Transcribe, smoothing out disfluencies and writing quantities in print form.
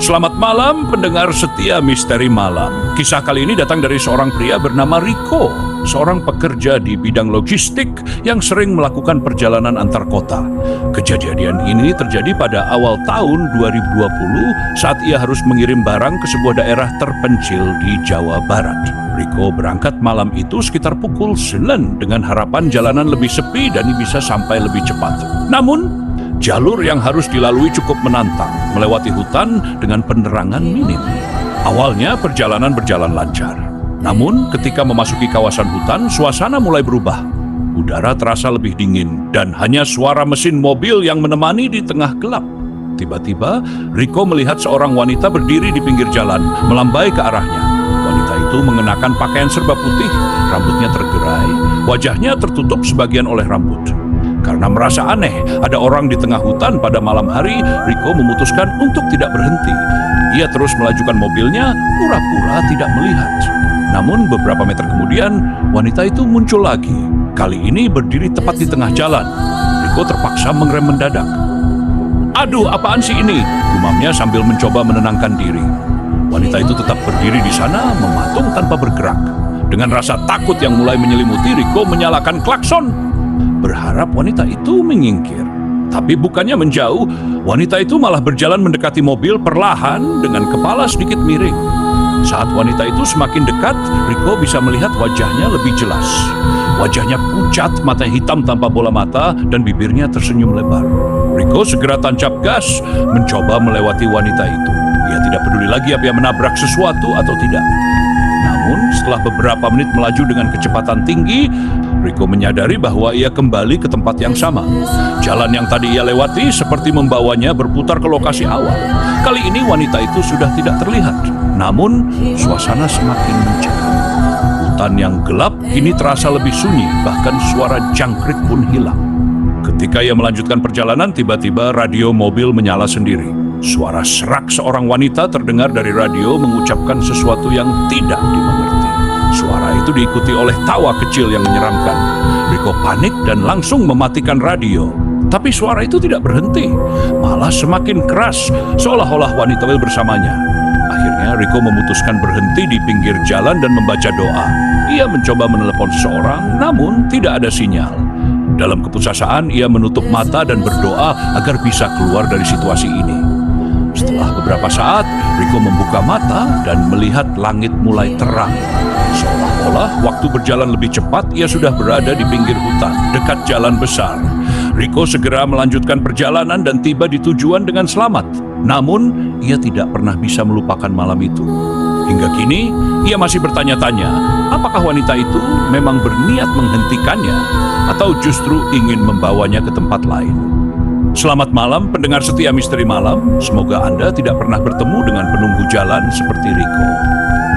Selamat malam pendengar setia Misteri Malam. Kisah kali ini datang dari seorang pria bernama Rico, seorang pekerja di bidang logistik yang sering melakukan perjalanan antar kota. Kejadian ini terjadi pada awal tahun 2020 saat ia harus mengirim barang ke sebuah daerah terpencil di Jawa Barat. Rico berangkat malam itu sekitar pukul 9 dengan harapan jalanan lebih sepi dan bisa sampai lebih cepat. Namun, jalur yang harus dilalui cukup menantang, melewati hutan dengan penerangan minim. Awalnya perjalanan berjalan lancar. Namun ketika memasuki kawasan hutan, suasana mulai berubah. Udara terasa lebih dingin dan hanya suara mesin mobil yang menemani di tengah gelap. Tiba-tiba, Rico melihat seorang wanita berdiri di pinggir jalan, melambai ke arahnya. Wanita itu mengenakan pakaian serba putih, rambutnya tergerai, wajahnya tertutup sebagian oleh rambut. Karena merasa aneh, ada orang di tengah hutan pada malam hari, Rico memutuskan untuk tidak berhenti. Ia terus melajukan mobilnya, pura-pura tidak melihat. Namun beberapa meter kemudian, wanita itu muncul lagi. Kali ini berdiri tepat di tengah jalan. Rico terpaksa mengerem mendadak. "Aduh, apaan sih ini?" gumamnya sambil mencoba menenangkan diri. Wanita itu tetap berdiri di sana, mematung tanpa bergerak. Dengan rasa takut yang mulai menyelimuti, Rico menyalakan klakson, berharap wanita itu menyingkir. Tapi bukannya menjauh, wanita itu malah berjalan mendekati mobil perlahan dengan kepala sedikit miring. Saat wanita itu semakin dekat, Rico bisa melihat wajahnya lebih jelas. Wajahnya pucat, mata hitam tanpa bola mata, dan bibirnya tersenyum lebar. Rico segera tancap gas, mencoba melewati wanita itu. Ia tidak peduli lagi apa yang menabrak sesuatu atau tidak. Namun setelah beberapa menit melaju dengan kecepatan tinggi, Rico menyadari bahwa ia kembali ke tempat yang sama. Jalan yang tadi ia lewati seperti membawanya berputar ke lokasi awal. Kali ini wanita itu sudah tidak terlihat. Namun suasana semakin mencekam. Hutan yang gelap kini terasa lebih sunyi, bahkan suara jangkrik pun hilang. Ketika ia melanjutkan perjalanan, tiba-tiba radio mobil menyala sendiri. Suara serak seorang wanita terdengar dari radio mengucapkan sesuatu yang tidak dimengerti. Suara itu diikuti oleh tawa kecil yang menyeramkan. Rico panik dan langsung mematikan radio. Tapi suara itu tidak berhenti, malah semakin keras, seolah-olah wanita bersamanya. Akhirnya Rico memutuskan berhenti di pinggir jalan dan membaca doa. Ia mencoba menelepon seseorang, namun tidak ada sinyal. Dalam keputusasaan, ia menutup mata dan berdoa agar bisa keluar dari situasi ini. Setelah beberapa saat, Rico membuka mata dan melihat langit mulai terang. Seolah-olah waktu berjalan lebih cepat, ia sudah berada di pinggir hutan, dekat jalan besar. Rico segera melanjutkan perjalanan dan tiba di tujuan dengan selamat. Namun, ia tidak pernah bisa melupakan malam itu. Hingga kini, ia masih bertanya-tanya, apakah wanita itu memang berniat menghentikannya atau justru ingin membawanya ke tempat lain. Selamat malam pendengar setia Misteri Malam. Semoga Anda tidak pernah bertemu dengan penunggu jalan seperti Rico.